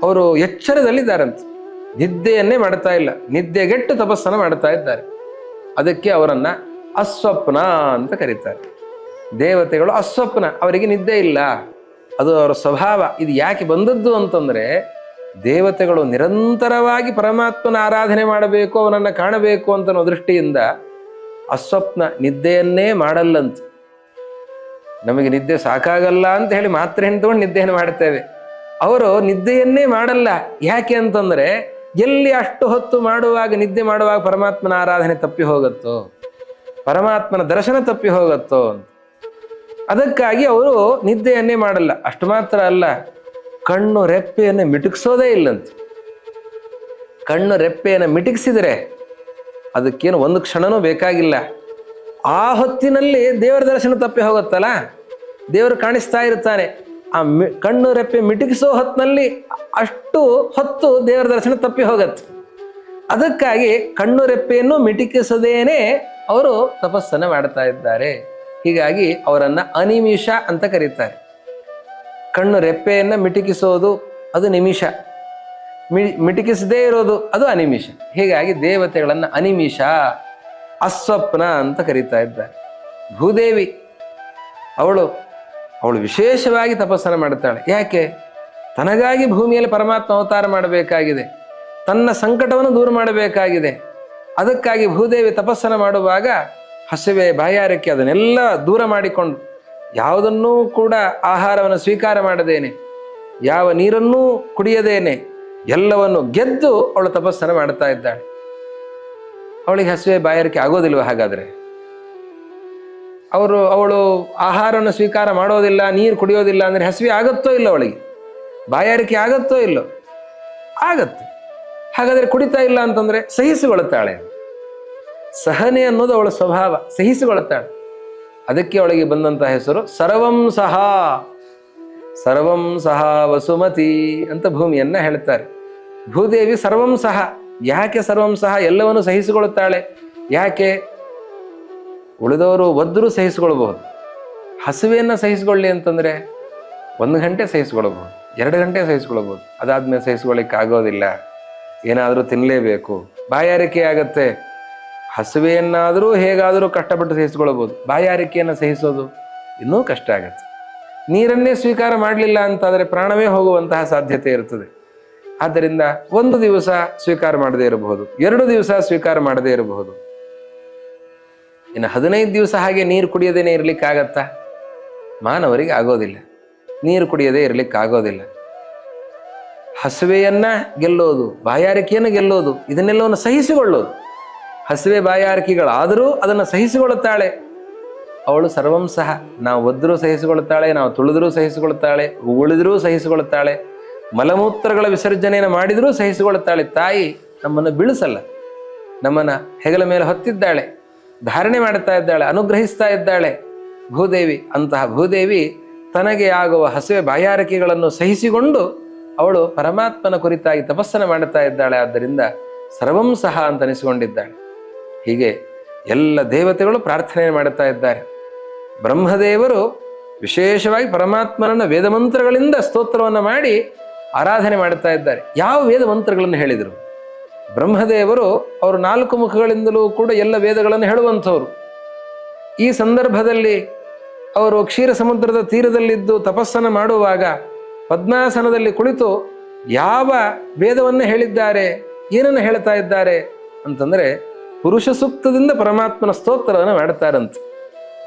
ಅವರು ಎಚ್ಚರದಲ್ಲಿದ್ದಾರಂತೆ, ನಿದ್ದೆಯನ್ನೇ ಮಾಡ್ತಾ ಇಲ್ಲ, ನಿದ್ದೆಗೆಟ್ಟು ತಪಸ್ಸನ್ನು ಮಾಡ್ತಾ ಇದ್ದಾರೆ. ಅದಕ್ಕೆ ಅವರನ್ನ ಅಸ್ವಪ್ನ ಅಂತ ಕರೀತಾರೆ. ದೇವತೆಗಳು ಅಸ್ವಪ್ನ, ಅವರಿಗೆ ನಿದ್ದೆ ಇಲ್ಲ, ಅದು ಅವರ ಸ್ವಭಾವ. ಇದು ಯಾಕೆ ಬಂದದ್ದು ಅಂತಂದ್ರೆ, ದೇವತೆಗಳು ನಿರಂತರವಾಗಿ ಪರಮಾತ್ಮನ ಆರಾಧನೆ ಮಾಡಬೇಕು, ಅವನನ್ನು ಕಾಣಬೇಕು ಅಂತ ದೃಷ್ಟಿಯಿಂದ ಅಸ್ವಪ್ನ, ನಿದ್ದೆಯನ್ನೇ ಮಾಡಲ್ಲಂತ. ನಮಗೆ ನಿದ್ದೆ ಸಾಕಾಗಲ್ಲ ಅಂತ ಹೇಳಿ ಮಾತ್ರ ಹಿಂಡ್ಕೊಂಡು ನಿದ್ದೆಯನ್ನು ಮಾಡ್ತೇವೆ. ಅವರು ನಿದ್ದೆಯನ್ನೇ ಮಾಡಲ್ಲ. ಯಾಕೆ ಅಂತಂದ್ರೆ, ಎಲ್ಲಿ ಅಷ್ಟು ಹೊತ್ತು ಮಾಡುವಾಗ, ನಿದ್ದೆ ಮಾಡುವಾಗ ಪರಮಾತ್ಮನ ಆರಾಧನೆ ತಪ್ಪಿ ಹೋಗುತ್ತೋ, ಪರಮಾತ್ಮನ ದರ್ಶನ ತಪ್ಪಿ ಹೋಗುತ್ತೋ ಅಂತ. ಅದಕ್ಕಾಗಿ ಅವರು ನಿದ್ದೆಯನ್ನೇ ಮಾಡಲ್ಲ. ಅಷ್ಟು ಮಾತ್ರ ಅಲ್ಲ, ಕಣ್ಣು ರೆಪ್ಪೆಯನ್ನು ಮಿಟುಕಿಸೋದೇ ಇಲ್ಲಂತ. ಕಣ್ಣು ರೆಪ್ಪೆಯನ್ನು ಮಿಟುಕಿಸಿದರೆ ಅದಕ್ಕೇನು ಒಂದು ಕ್ಷಣನೂ ಬೇಕಾಗಿಲ್ಲ. ಆ ಹೊತ್ತಿನಲ್ಲಿ ದೇವರ ದರ್ಶನ ತಪ್ಪಿ ಹೋಗುತ್ತಲ್ಲ, ದೇವರು ಕಾಣಿಸ್ತಾ ಇರ್ತಾನೆ. ಆ ಕಣ್ಣು ರೆಪ್ಪೆ ಮಿಟುಕಿಸೋ ಹೊತ್ತಿನಲ್ಲಿ ಅಷ್ಟು ಹೊತ್ತು ದೇವರ ದರ್ಶನ ತಪ್ಪಿ ಹೋಗತ್ತೆ. ಅದಕ್ಕಾಗಿ ಕಣ್ಣು ರೆಪ್ಪೆಯನ್ನು ಮಿಟುಕಿಸದೇನೆ ಅವರು ತಪಸ್ಸನ್ನು ಮಾಡ್ತಾ ಇದ್ದಾರೆ. ಹೀಗಾಗಿ ಅವರನ್ನ ಅನಿಮಿಷ ಅಂತ ಕರೀತಾರೆ. ಕಣ್ಣು ರೆಪ್ಪೆಯನ್ನು ಮಿಟುಕಿಸೋದು ಅದು ನಿಮಿಷ, ಮಿಟುಕಿಸದೇ ಇರೋದು ಅದು ಅನಿಮಿಷ. ಹೀಗಾಗಿ ದೇವತೆಗಳನ್ನು ಅನಿಮಿಷ, ಅಸ್ವಪ್ನ ಅಂತ ಕರೀತಾ ಇದ್ದಾರೆ. ಭೂದೇವಿ ಅವಳು ವಿಶೇಷವಾಗಿ ತಪಸ್ಸನ್ನು ಮಾಡ್ತಾಳೆ. ಯಾಕೆ? ತನಗಾಗಿ ಭೂಮಿಯಲ್ಲಿ ಪರಮಾತ್ಮ ಅವತಾರ ಮಾಡಬೇಕಾಗಿದೆ, ತನ್ನ ಸಂಕಟವನ್ನು ದೂರ ಮಾಡಬೇಕಾಗಿದೆ. ಅದಕ್ಕಾಗಿ ಭೂದೇವಿ ತಪಸ್ಸನ್ನು ಮಾಡುವಾಗ ಹಸಿವೆ, ಬಾಯಾರಿಕೆ ಅದನ್ನೆಲ್ಲ ದೂರ ಮಾಡಿಕೊಂಡು, ಯಾವುದನ್ನೂ ಕೂಡ ಆಹಾರವನ್ನು ಸ್ವೀಕಾರ ಮಾಡದೇನೆ, ಯಾವ ನೀರನ್ನೂ ಕುಡಿಯದೇನೆ ಎಲ್ಲವನ್ನು ಗೆದ್ದು ಅವಳು ತಪಸ್ಸನ್ನು ಮಾಡ್ತಾ ಇದ್ದಾಳೆ. ಅವಳಿಗೆ ಹಸಿವೆ ಬಾಯಾರಿಕೆ ಆಗೋದಿಲ್ವ? ಹಾಗಾದರೆ ಅವಳು ಆಹಾರವನ್ನು ಸ್ವೀಕಾರ ಮಾಡೋದಿಲ್ಲ, ನೀರು ಕುಡಿಯೋದಿಲ್ಲ ಅಂದರೆ ಹಸಿವೆ ಆಗುತ್ತೋ ಇಲ್ಲ, ಅವಳಿಗೆ ಬಾಯಾರಿಕೆ ಆಗುತ್ತೋ ಇಲ್ಲೋ? ಆಗತ್ತೆ. ಹಾಗಾದರೆ ಕುಡಿತಾ ಇಲ್ಲ ಅಂತಂದರೆ ಸಹಿಸಿಕೊಳ್ಳುತ್ತಾಳೆ. ಸಹನೆ ಅನ್ನೋದು ಅವಳ ಸ್ವಭಾವ, ಸಹಿಸಿಕೊಳ್ಳುತ್ತಾಳೆ. ಅದಕ್ಕೆ ಅವಳಿಗೆ ಬಂದಂತಹ ಹೆಸರು ಸರ್ವಂ ಸಹ. ಸರ್ವಂ ಸಹ ವಸುಮತಿ ಅಂತ ಭೂಮಿಯನ್ನ ಹೇಳ್ತಾರೆ. ಭೂದೇವಿ ಸರ್ವಂ ಸಹ. ಯಾಕೆ ಸರ್ವಂ ಸಹ? ಎಲ್ಲವನ್ನು ಸಹಿಸಿಕೊಳ್ಳುತ್ತಾಳೆ. ಯಾಕೆ? ಉಳಿದವರು ಒದ್ದರೂ ಸಹಿಸಿಕೊಳ್ಬಹುದು. ಹಸುವೆಯನ್ನು ಸಹಿಸಿಕೊಳ್ಳಿ ಅಂತಂದ್ರೆ 1 ಗಂಟೆ ಸಹಿಸಿಕೊಳ್ಬಹುದು, 2 ಗಂಟೆ ಸಹಿಸಿಕೊಳ್ಬಹುದು. ಅದಾದ್ಮೇಲೆ ಸಹಿಸಿಕೊಳ್ಳಿಕ್ಕೆ ಆಗೋದಿಲ್ಲ. ಏನಾದರೂ ತಿನ್ನಲೇಬೇಕು, ಬಾಯಾರಿಕೆ ಆಗತ್ತೆ. ಹಸುವೆಯನ್ನಾದರೂ ಹೇಗಾದರೂ ಕಷ್ಟಪಟ್ಟು ಸಹಿಸಿಕೊಳ್ಬಹುದು. ಬಾಯಾರಿಕೆಯನ್ನು ಸಹಿಸೋದು ಇನ್ನೂ ಕಷ್ಟ ಆಗತ್ತೆ. ನೀರನ್ನೇ ಸ್ವೀಕಾರ ಮಾಡಲಿಲ್ಲ ಅಂತಾದರೆ ಪ್ರಾಣವೇ ಹೋಗುವಂತಹ ಸಾಧ್ಯತೆ ಇರ್ತದೆ. ಆದ್ದರಿಂದ 1 ದಿವಸ ಸ್ವೀಕಾರ ಮಾಡದೇ ಇರಬಹುದು, 2 ದಿವಸ ಸ್ವೀಕಾರ ಮಾಡದೇ ಇರಬಹುದು. ಇನ್ನು 15 ದಿವಸ ಹಾಗೆ ನೀರು ಕುಡಿಯದೇನೆ ಇರ್ಲಿಕ್ಕಾಗತ್ತಾ? ಮಾನವರಿಗೆ ಆಗೋದಿಲ್ಲ. ನೀರು ಕುಡಿಯದೇ ಇರ್ಲಿಕ್ಕಾಗೋದಿಲ್ಲ. ಹಸುವೆಯನ್ನ ಗೆಲ್ಲೋದು, ಬಾಯಾರಿಕೆಯನ್ನು ಗೆಲ್ಲೋದು, ಇದನ್ನೆಲ್ಲವನ್ನು ಸಹಿಸಿಕೊಳ್ಳೋದು. ಹಸುವೆ ಬಾಯಾರಿಕೆಗಳಾದರೂ ಅದನ್ನು ಸಹಿಸಿಕೊಳ್ಳುತ್ತಾಳೆ. ಅವಳು ಸರ್ವಂ ಸಹ. ನಾವು ಒದ್ದರೂ ಸಹಿಸಿಕೊಳ್ಳುತ್ತಾಳೆ, ನಾವು ತುಳಿದ್ರೂ ಸಹಿಸಿಕೊಳ್ಳುತ್ತಾಳೆ, ಉಳಿದ್ರೂ ಸಹಿಸಿಕೊಳ್ಳುತ್ತಾಳೆ, ಮಲಮೂತ್ರಗಳ ವಿಸರ್ಜನೆಯನ್ನು ಮಾಡಿದರೂ ಸಹಿಸಿಕೊಳ್ಳುತ್ತಾಳೆ. ತಾಯಿ ನಮ್ಮನ್ನು ಬೀಳಿಸಲ್ಲ, ನಮ್ಮನ್ನು ಹೆಗಲ ಮೇಲೆ ಹೊತ್ತಿದ್ದಾಳೆ, ಧಾರಣೆ ಮಾಡುತ್ತಾ ಇದ್ದಾಳೆ, ಅನುಗ್ರಹಿಸ್ತಾ ಇದ್ದಾಳೆ ಭೂದೇವಿ. ಅಂತಹ ಭೂದೇವಿ ತನಗೆ ಆಗುವ ಹಸುವೆ ಬಾಯಾರಿಕೆಗಳನ್ನು ಸಹಿಸಿಕೊಂಡು ಅವಳು ಪರಮಾತ್ಮನ ಕುರಿತಾಗಿ ತಪಸ್ಸನ್ನು ಮಾಡುತ್ತಾ ಇದ್ದಾಳೆ. ಆದ್ದರಿಂದ ಸರ್ವಂ ಸಹ ಅಂತ ಅನಿಸಿಕೊಂಡಿದ್ದಾಳೆ. ಹೀಗೆ ಎಲ್ಲ ದೇವತೆಗಳು ಪ್ರಾರ್ಥನೆ ಮಾಡುತ್ತಾ ಇದ್ದಾರೆ. ಬ್ರಹ್ಮದೇವರು ವಿಶೇಷವಾಗಿ ಪರಮಾತ್ಮನನ್ನು ವೇದಮಂತ್ರಗಳಿಂದ ಸ್ತೋತ್ರವನ್ನು ಮಾಡಿ ಆರಾಧನೆ ಮಾಡುತ್ತಾ ಇದ್ದಾರೆ. ಯಾವ ವೇದ ಮಂತ್ರಗಳನ್ನು ಹೇಳಿದರು? ಬ್ರಹ್ಮದೇವರು ಅವರು 4 ಮುಖಗಳಿಂದಲೂ ಕೂಡ ಎಲ್ಲ ವೇದಗಳನ್ನು ಹೇಳುವಂಥವ್ರು. ಈ ಸಂದರ್ಭದಲ್ಲಿ ಅವರು ಕ್ಷೀರ ಸಮುದ್ರದ ತೀರದಲ್ಲಿದ್ದು ತಪಸ್ಸನ್ನು ಮಾಡುವಾಗ ಪದ್ಮಾಸನದಲ್ಲಿ ಕುಳಿತು ಯಾವ ವೇದವನ್ನು ಹೇಳಿದ್ದಾರೆ, ಏನನ್ನು ಹೇಳ್ತಾ ಇದ್ದಾರೆ ಅಂತಂದ್ರೆ ಪುರುಷ ಸೂಕ್ತದಿಂದ ಪರಮಾತ್ಮನ ಸ್ತೋತ್ರವನ್ನು ಮಾಡುತ್ತಾರಂತೆ.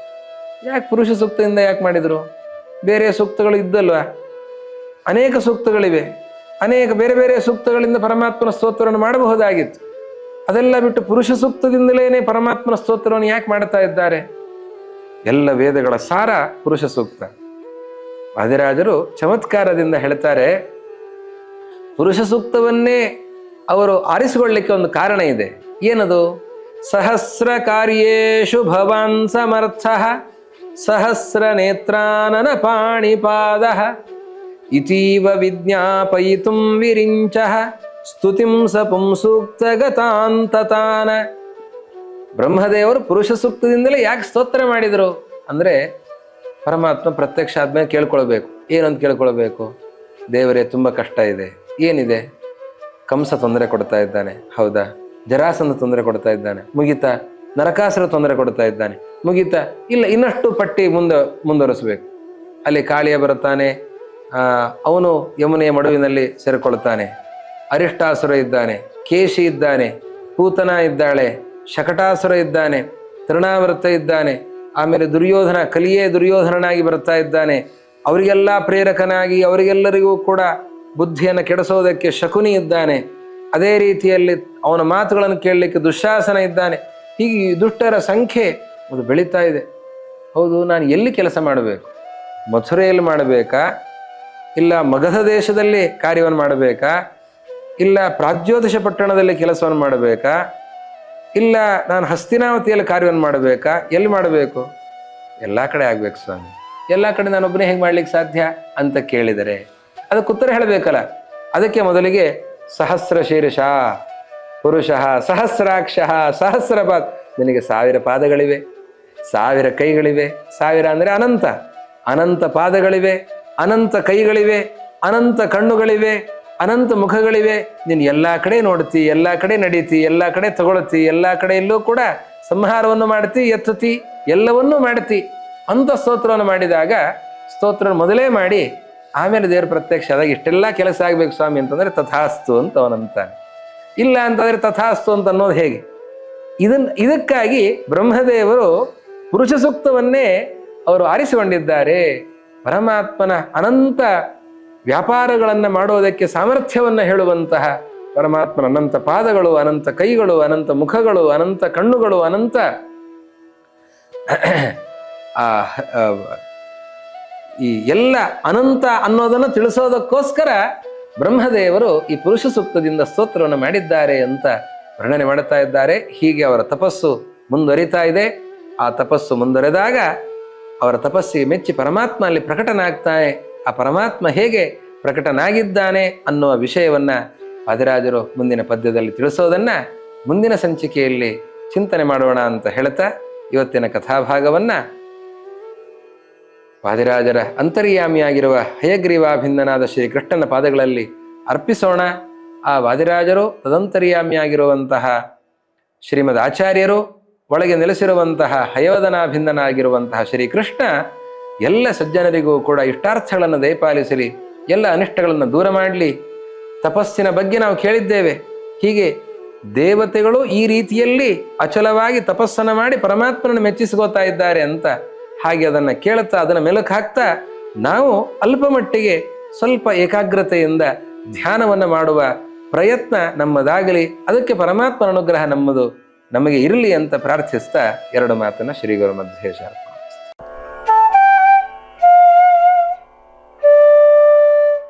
ಯಾಕೆ ಪುರುಷ ಸೂಕ್ತದಿಂದ ಯಾಕೆ ಮಾಡಿದರು? ಬೇರೆ ಸೂಕ್ತಗಳು ಇದ್ದಲ್ವಾ? ಅನೇಕ ಸೂಕ್ತಗಳಿವೆ. ಅನೇಕ ಬೇರೆ ಬೇರೆ ಸೂಕ್ತಗಳಿಂದ ಪರಮಾತ್ಮನ ಸ್ತೋತ್ರವನ್ನು ಮಾಡಬಹುದಾಗಿತ್ತು. ಅದೆಲ್ಲ ಬಿಟ್ಟು ಪುರುಷ ಸೂಕ್ತದಿಂದಲೇ ಪರಮಾತ್ಮನ ಸ್ತೋತ್ರವನ್ನು ಯಾಕೆ ಮಾಡ್ತಾ ಇದ್ದಾರೆ? ಎಲ್ಲ ವೇದಗಳ ಸಾರ ಪುರುಷ ಸೂಕ್ತ. ವಾದಿರಾಜರು ಚಮತ್ಕಾರದಿಂದ ಹೇಳ್ತಾರೆ, ಪುರುಷ ಸೂಕ್ತವನ್ನೇ ಅವರು ಆರಿಸಿಕೊಳ್ಳಲಿಕ್ಕೆ ಒಂದು ಕಾರಣ ಇದೆ. ಏನದು? ಸಹಸ್ರ ಕಾರ್ಯೇಷು ಭವಾನ್ ಸಮರ್ಥಃ ಸಹಸ್ರ ನೇತ್ರಾನನ ಪಾಣಿಪಾದಃ ಇತೀವ ವಿಜ್ಞಾಪಯಿತುಂ ವಿರಿಂಚಃ ಸ್ತುತಿಂ ಸ ಪುಂಸೂಕ್ತಗತಾಂತತಾನ. ಬ್ರಹ್ಮದೇವರು ಪುರುಷ ಸೂಕ್ತದಿಂದಲೇ ಯಾಕೆ ಸ್ತೋತ್ರ ಮಾಡಿದರು ಅಂದರೆ ಪರಮಾತ್ಮ ಪ್ರತ್ಯಕ್ಷ ಆದ್ಮೇಲೆ ಕೇಳ್ಕೊಳ್ಬೇಕು. ಏನಂತ ಕೇಳ್ಕೊಳ್ಬೇಕು? ದೇವರೇ ತುಂಬ ಕಷ್ಟ ಇದೆ. ಏನಿದೆ? ಕಂಸ ತೊಂದರೆ ಕೊಡ್ತಾ ಇದ್ದಾನೆ, ಹೌದಾ? ಜರಾಸಂಧ ತೊಂದರೆ ಕೊಡ್ತಾ ಇದ್ದಾನೆ, ಮುಗಿತಾ? ನರಕಾಸುರ ತೊಂದರೆ ಕೊಡ್ತಾ ಇದ್ದಾನೆ, ಮುಗಿತಾ? ಇಲ್ಲ, ಇನ್ನಷ್ಟು ಪಟ್ಟಿ ಮುಂದುವರಿಸಬೇಕು. ಅಲ್ಲಿ ಕಾಳಿಯ ಬರುತ್ತಾನೆ, ಅವನು ಯಮುನೆಯ ಮಡುವಿನಲ್ಲಿ ಸೇರಿಕೊಳ್ತಾನೆ. ಅರಿಷ್ಟಾಸುರ ಇದ್ದಾನೆ, ಕೇಶಿ ಇದ್ದಾನೆ, ಪೂತನ ಇದ್ದಾಳೆ, ಶಕಟಾಸುರ ಇದ್ದಾನೆ, ತೃಣಾವೃತ ಇದ್ದಾನೆ, ಆಮೇಲೆ ದುರ್ಯೋಧನ, ಕಲಿಯೇ ದುರ್ಯೋಧನನಾಗಿ ಬರ್ತಾ ಇದ್ದಾನೆ. ಅವರಿಗೆಲ್ಲ ಪ್ರೇರಕನಾಗಿ ಅವರಿಗೆಲ್ಲರಿಗೂ ಕೂಡ ಬುದ್ಧಿಯನ್ನು ಕೆಡಿಸೋದಕ್ಕೆ ಶಕುನಿ ಇದ್ದಾನೆ. ಅದೇ ರೀತಿಯಲ್ಲಿ ಅವನ ಮಾತುಗಳನ್ನು ಕೇಳಲಿಕ್ಕೆ ದುಶ್ಯಾಸನ ಇದ್ದಾನೆ. ಹೀಗೆ ದುಷ್ಟರ ಸಂಖ್ಯೆ ಅದು ಬೆಳೀತಾ ಇದೆ. ಹೌದು, ನಾನು ಎಲ್ಲಿ ಕೆಲಸ ಮಾಡಬೇಕು? ಮಥುರೆಯಲ್ಲಿ ಮಾಡಬೇಕಾ? ಇಲ್ಲ ಮಗಧ ದೇಶದಲ್ಲಿ ಕಾರ್ಯವನ್ನು ಮಾಡಬೇಕಾ? ಇಲ್ಲ ಪ್ರಾಗ್ಜ್ಯೋತಿಷ ಪಟ್ಟಣದಲ್ಲಿ ಕೆಲಸವನ್ನು ಮಾಡಬೇಕಾ? ಇಲ್ಲ ನಾನು ಹಸ್ತಿನಾವತಿಯಲ್ಲಿ ಕಾರ್ಯವನ್ನು ಮಾಡಬೇಕಾ? ಎಲ್ಲಿ ಮಾಡಬೇಕು? ಎಲ್ಲ ಕಡೆ ಆಗ್ಬೇಕು ಸ್ವಾಮಿ. ಎಲ್ಲ ಕಡೆ ನಾನೊಬ್ಬನೇ ಹೆಂಗೆ ಮಾಡ್ಲಿಕ್ಕೆ ಸಾಧ್ಯ ಅಂತ ಕೇಳಿದರೆ ಅದಕ್ಕೆ ಉತ್ತರ ಹೇಳಬೇಕಲ್ಲ. ಅದಕ್ಕೆ ಮೊದಲಿಗೆ ಸಹಸ್ರ ಶೀರ್ಷ ಪುರುಷ ಸಹಸ್ರಾಕ್ಷ ಸಹಸ್ರಪಾದ. ನಿನಗೆ 1000 ಪಾದಗಳಿವೆ, 1000 ಕೈಗಳಿವೆ. 1000 ಅಂದರೆ ಅನಂತ. ಅನಂತ ಪಾದಗಳಿವೆ, ಅನಂತ ಕೈಗಳಿವೆ, ಅನಂತ ಕಣ್ಣುಗಳಿವೆ, ಅನಂತ ಮುಖಗಳಿವೆ. ನೀನು ಎಲ್ಲ ಕಡೆ ನೋಡ್ತಿ, ಎಲ್ಲ ಕಡೆ ನಡೀತಿ, ಎಲ್ಲ ಕಡೆ ತಗೊಳ್ತಿ, ಎಲ್ಲ ಕಡೆಯಲ್ಲೂ ಕೂಡ ಸಂಹಾರವನ್ನು ಮಾಡ್ತಿ, ಎತ್ತುತ್ತಿ, ಎಲ್ಲವನ್ನೂ ಮಾಡ್ತಿ ಅಂತ ಸ್ತೋತ್ರವನ್ನು ಮಾಡಿದಾಗ ಸ್ತೋತ್ರ ಮೊದಲೇ ಮಾಡಿ ಆಮೇಲೆ ದೇವ್ರ ಪ್ರತ್ಯಕ್ಷ ಆದಾಗ ಇಷ್ಟೆಲ್ಲ ಕೆಲಸ ಆಗ್ಬೇಕು ಸ್ವಾಮಿ ಅಂತಂದ್ರೆ ತಥಾಸ್ತು ಅಂತ ಅವನಂತಾನೆ. ಇಲ್ಲ ಅಂತಂದ್ರೆ ತಥಾಸ್ತು ಅಂತ ಅನ್ನೋದು ಹೇಗೆ? ಇದಕ್ಕಾಗಿ ಬ್ರಹ್ಮದೇವರು ಪುರುಷ ಸೂಕ್ತವನ್ನೇ ಅವರು ಆರಿಸಿಕೊಂಡಿದ್ದಾರೆ. ಪರಮಾತ್ಮನ ಅನಂತ ವ್ಯಾಪಾರಗಳನ್ನು ಮಾಡೋದಕ್ಕೆ ಸಾಮರ್ಥ್ಯವನ್ನು ಹೇಳುವಂತಹ ಪರಮಾತ್ಮನ ಅನಂತ ಪಾದಗಳು, ಅನಂತ ಕೈಗಳು, ಅನಂತ ಮುಖಗಳು, ಅನಂತ ಕಣ್ಣುಗಳು, ಅನಂತ ಈ ಎಲ್ಲ ಅನಂತ ಅನ್ನೋದನ್ನು ತಿಳಿಸೋದಕ್ಕೋಸ್ಕರ ಬ್ರಹ್ಮದೇವರು ಈ ಪುರುಷ ಸೂಕ್ತದಿಂದ ಸ್ತೋತ್ರವನ್ನು ಮಾಡಿದ್ದಾರೆ ಅಂತ ವರ್ಣನೆ ಮಾಡುತ್ತಾ ಇದ್ದಾರೆ. ಹೀಗೆ ಅವರ ತಪಸ್ಸು ಮುಂದುವರಿತಾ ಇದೆ. ಆ ತಪಸ್ಸು ಮುಂದುವರೆದಾಗ ಅವರ ತಪಸ್ಸಿಗೆ ಮೆಚ್ಚಿ ಪರಮಾತ್ಮ ಅಲ್ಲಿ ಪ್ರಕಟನಾಗ್ತಾನೆ. ಆ ಪರಮಾತ್ಮ ಹೇಗೆ ಪ್ರಕಟನಾಗಿದ್ದಾನೆ ಅನ್ನುವ ವಿಷಯವನ್ನ ವಾದಿರಾಜರು ಮುಂದಿನ ಪದ್ಯದಲ್ಲಿ ತಿಳಿಸೋದನ್ನ ಮುಂದಿನ ಸಂಚಿಕೆಯಲ್ಲಿ ಚಿಂತನೆ ಮಾಡೋಣ ಅಂತ ಹೇಳ್ತಾ ಇವತ್ತಿನ ಕಥಾಭಾಗವನ್ನ ವಾದಿರಾಜರ ಅಂತರ್ಯಾಮಿಯಾಗಿರುವ ಹಯಗ್ರೀವಾಭಿಂದನಾದ ಶ್ರೀಕೃಷ್ಣನ ಪಾದಗಳಲ್ಲಿ ಅರ್ಪಿಸೋಣ. ಆ ವಾದಿರಾಜರು ತದಂತರ್ಯಾಮಿಯಾಗಿರುವಂತಹ ಶ್ರೀಮದ್ ಆಚಾರ್ಯರು, ಒಳಗೆ ನೆಲೆಸಿರುವಂತಹ ಹಯವದನಾಭಿಂದನಾಗಿರುವಂತಹ ಶ್ರೀಕೃಷ್ಣ ಎಲ್ಲ ಸಜ್ಜನರಿಗೂ ಕೂಡ ಇಷ್ಟಾರ್ಥಗಳನ್ನು ದಯಪಾಲಿಸಲಿ, ಎಲ್ಲ ಅನಿಷ್ಟಗಳನ್ನು ದೂರ ಮಾಡಲಿ. ತಪಸ್ಸಿನ ಬಗ್ಗೆ ನಾವು ಕೇಳಿದ್ದೇವೆ. ಹೀಗೆ ದೇವತೆಗಳು ಈ ರೀತಿಯಲ್ಲಿ ಅಚಲವಾಗಿ ತಪಸ್ಸನ್ನು ಮಾಡಿ ಪರಮಾತ್ಮನನ್ನು ಮೆಚ್ಚಿಸ್ಕೋತಾ ಇದ್ದಾರೆ ಅಂತ, ಹಾಗೆ ಅದನ್ನು ಕೇಳುತ್ತಾ ಅದನ್ನು ಮೆಲುಕು ಹಾಕ್ತಾ ನಾವು ಅಲ್ಪ ಮಟ್ಟಿಗೆ ಸ್ವಲ್ಪ ಏಕಾಗ್ರತೆಯಿಂದ ಧ್ಯಾನವನ್ನು ಮಾಡುವ ಪ್ರಯತ್ನ ನಮ್ಮದಾಗಲಿ. ಅದಕ್ಕೆ ಪರಮಾತ್ಮನ ಅನುಗ್ರಹ ನಮಗೆ ಇರಲಿ ಅಂತ ಪ್ರಾರ್ಥಿಸ್ತಾ ಎರಡು ಮಾತನ್ನ ಶ್ರೀ ಗುರು ಮಧ್ವೇಶ.